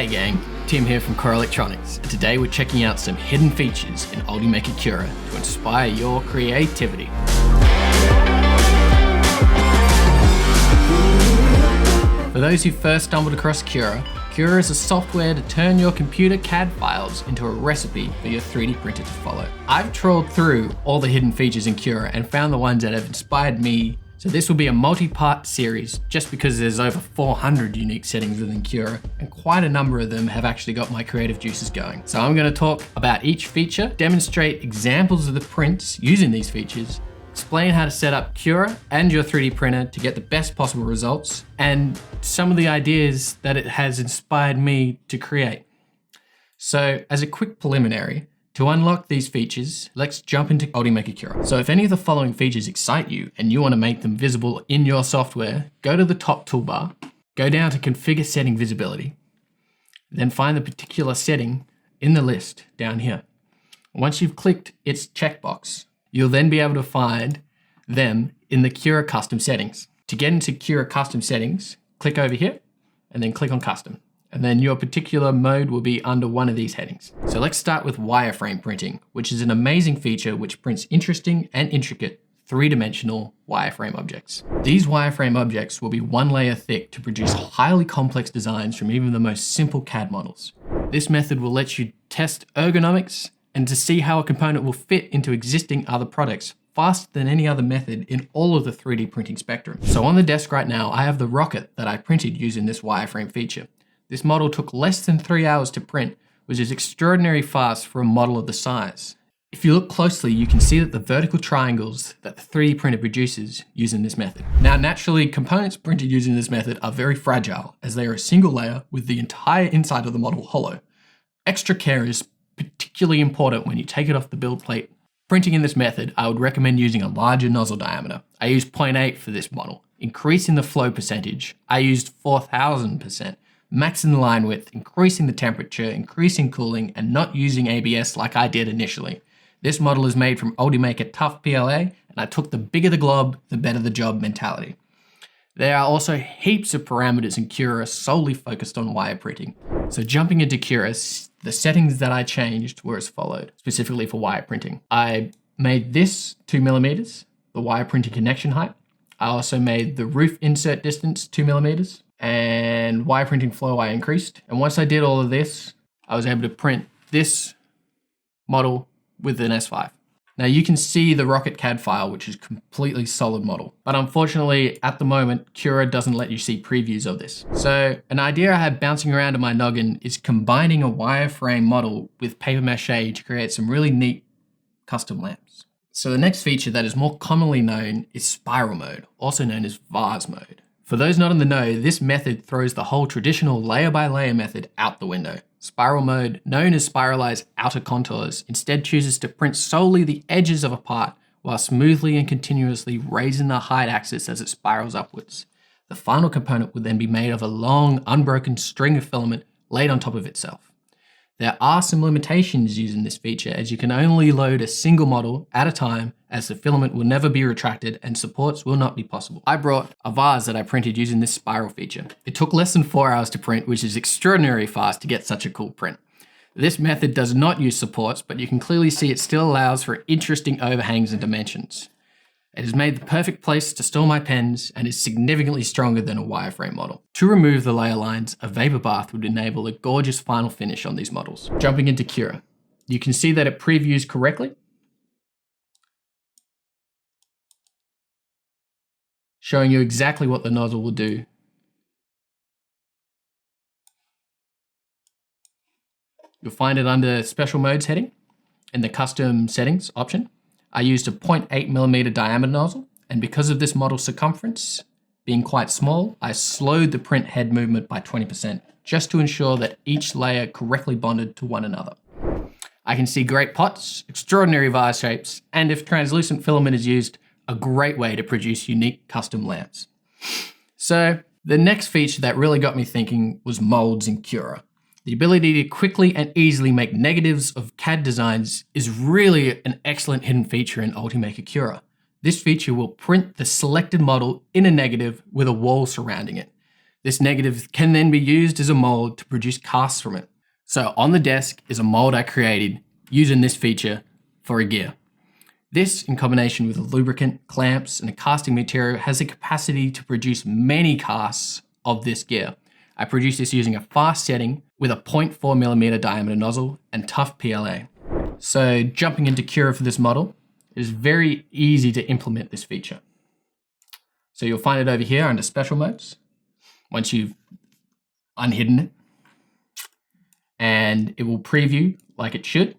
Hey gang, Tim here from Cura Electronics, and today we're checking out some hidden features in Ultimaker Cura to inspire your creativity. For those who first stumbled across Cura, Cura is a software to turn your computer CAD files into a recipe for your 3D printer to follow. I've trawled through all the hidden features in Cura and found the ones that have inspired me. So this will be a multi-part series just because there's over 400 unique settings within Cura and quite a number of them have actually got my creative juices going. So I'm going to talk about each feature, demonstrate examples of the prints using these features, explain how to set up Cura and your 3D printer to get the best possible results, and some of the ideas that it has inspired me to create. So as a quick preliminary, to unlock these features, let's jump into Ultimaker Cura. So if any of the following features excite you and you want to make them visible in your software, go to the top toolbar, go down to Configure Setting Visibility, then find the particular setting in the list down here. Once you've clicked its checkbox, you'll then be able to find them in the Cura Custom Settings. To get into Cura Custom Settings, click over here and then click on Custom. And then your particular mode will be under one of these headings. So let's start with wireframe printing, which is an amazing feature which prints interesting and intricate three-dimensional wireframe objects. These wireframe objects will be one layer thick to produce highly complex designs from even the most simple CAD models. This method will let you test ergonomics and to see how a component will fit into existing other products faster than any other method in all of the 3D printing spectrum. So on the desk right now, I have the rocket that I printed using this wireframe feature. This model took less than 3 hours to print, which is extraordinarily fast for a model of the size. If you look closely, you can see that the vertical triangles that the 3D printer produces using this method. Now, naturally, components printed using this method are very fragile as they are a single layer with the entire inside of the model hollow. Extra care is particularly important when you take it off the build plate. Printing in this method, I would recommend using a larger nozzle diameter. I used 0.8 for this model. Increasing the flow percentage, I used 4000%. Maxing the line width, increasing the temperature, increasing cooling, and not using ABS like I did initially. This model is made from Ultimaker Tough PLA, and I took the bigger the glob, the better the job mentality. There are also heaps of parameters in Cura solely focused on wire printing. So jumping into Cura, the settings that I changed were as followed, specifically for wire printing. I made this 2mm, the wire printing connection height. I also made the roof insert distance 2mm, and wire printing flow I increased. And once I did all of this, I was able to print this model with an S5. Now you can see the Rocket CAD file, which is completely solid model. But unfortunately, at the moment, Cura doesn't let you see previews of this. So an idea I had bouncing around in my noggin is combining a wireframe model with paper mache to create some really neat custom lamps. So the next feature that is more commonly known is spiral mode, also known as vase mode. For those not in the know, this method throws the whole traditional layer by layer method out the window. Spiral mode, known as spiralized outer contours, instead chooses to print solely the edges of a part while smoothly and continuously raising the height axis as it spirals upwards. The final component would then be made of a long, unbroken string of filament laid on top of itself. There are some limitations using this feature as you can only load a single model at a time as the filament will never be retracted and supports will not be possible. I brought a vase that I printed using this spiral feature. It took less than 4 hours to print, which is extraordinarily fast to get such a cool print. This method does not use supports, but you can clearly see it still allows for interesting overhangs and dimensions. It has made the perfect place to store my pens and is significantly stronger than a wireframe model. To remove the layer lines, a vapor bath would enable a gorgeous final finish on these models. Jumping into Cura, you can see that it previews correctly, showing you exactly what the nozzle will do. You'll find it under Special Modes heading in the Custom Settings option. I used a 0.8mm diameter nozzle, and because of this model circumference being quite small, I slowed the print head movement by 20% just to ensure that each layer correctly bonded to one another. I can see great pots, extraordinary vase shapes, and if translucent filament is used, a great way to produce unique custom lamps. So the next feature that really got me thinking was molds in Cura. The ability to quickly and easily make negatives of CAD designs is really an excellent hidden feature in Ultimaker Cura. This feature will print the selected model in a negative with a wall surrounding it. This negative can then be used as a mold to produce casts from it. So on the desk is a mold I created using this feature for a gear. This, in combination with a lubricant, clamps, and a casting material, has the capacity to produce many casts of this gear. I produced this using a fast setting with a 0.4mm diameter nozzle and tough PLA. So jumping into Cura for this model, it is very easy to implement this feature. So you'll find it over here under special modes, once you've unhidden it. And it will preview like it should.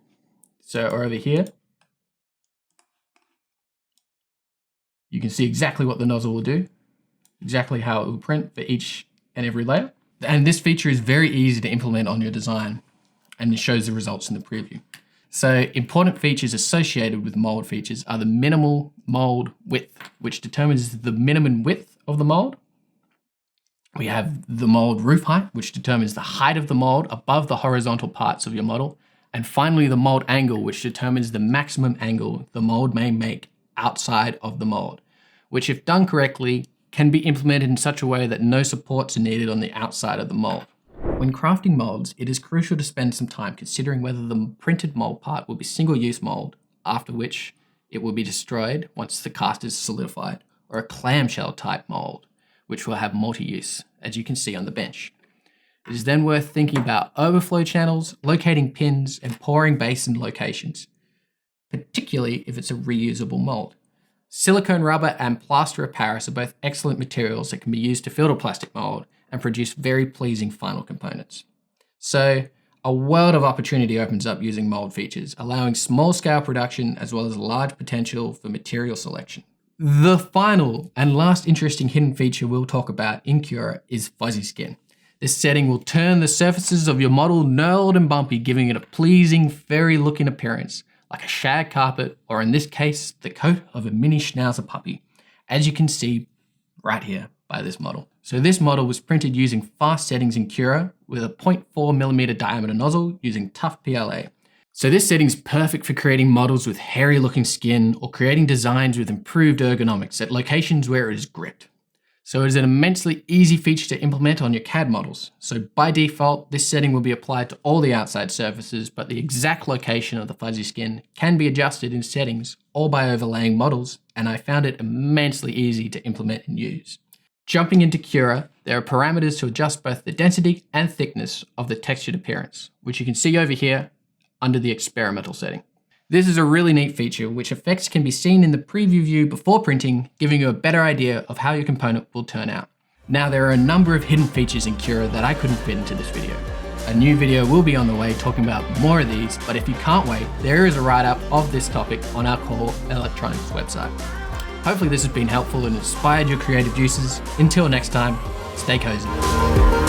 So over here, you can see exactly what the nozzle will do, exactly how it will print for each and every layer. And this feature is very easy to implement on your design, and it shows the results in the preview. So important features associated with mold features are the minimal mold width, which determines the minimum width of the mold. We have the mold roof height, which determines the height of the mold above the horizontal parts of your model. And finally, the mold angle, which determines the maximum angle the mold may make outside of the mold, which, if done correctly, can be implemented in such a way that no supports are needed on the outside of the mold. When crafting molds, it is crucial to spend some time considering whether the printed mold part will be single-use mold, after which it will be destroyed once the cast is solidified, or a clamshell type mold, which will have multi-use, as you can see on the bench. It is then worth thinking about overflow channels, locating pins, and pouring basin locations, particularly if it's a reusable mold. Silicone rubber and plaster of Paris are both excellent materials that can be used to filter plastic mold and produce very pleasing final components. So, a world of opportunity opens up using mold features, allowing small-scale production as well as large potential for material selection. The final and last interesting hidden feature we'll talk about in Cura is fuzzy skin. This setting will turn the surfaces of your model knurled and bumpy, giving it a pleasing, furry-looking appearance, like a shag carpet, or in this case, the coat of a mini schnauzer puppy, as you can see right here by this model. So this model was printed using fast settings in Cura with a 0.4mm diameter nozzle using tough PLA. So this setting's perfect for creating models with hairy looking skin or creating designs with improved ergonomics at locations where it is gripped. So it is an immensely easy feature to implement on your CAD models. So by default, this setting will be applied to all the outside surfaces, but the exact location of the fuzzy skin can be adjusted in settings or by overlaying models, and I found it immensely easy to implement and use. Jumping into Cura, there are parameters to adjust both the density and thickness of the textured appearance, which you can see over here under the experimental setting. This is a really neat feature, which effects can be seen in the preview view before printing, giving you a better idea of how your component will turn out. Now, there are a number of hidden features in Cura that I couldn't fit into this video. A new video will be on the way talking about more of these, but if you can't wait, there is a write-up of this topic on our Core Electronics website. Hopefully this has been helpful and inspired your creative juices. Until next time, stay cozy.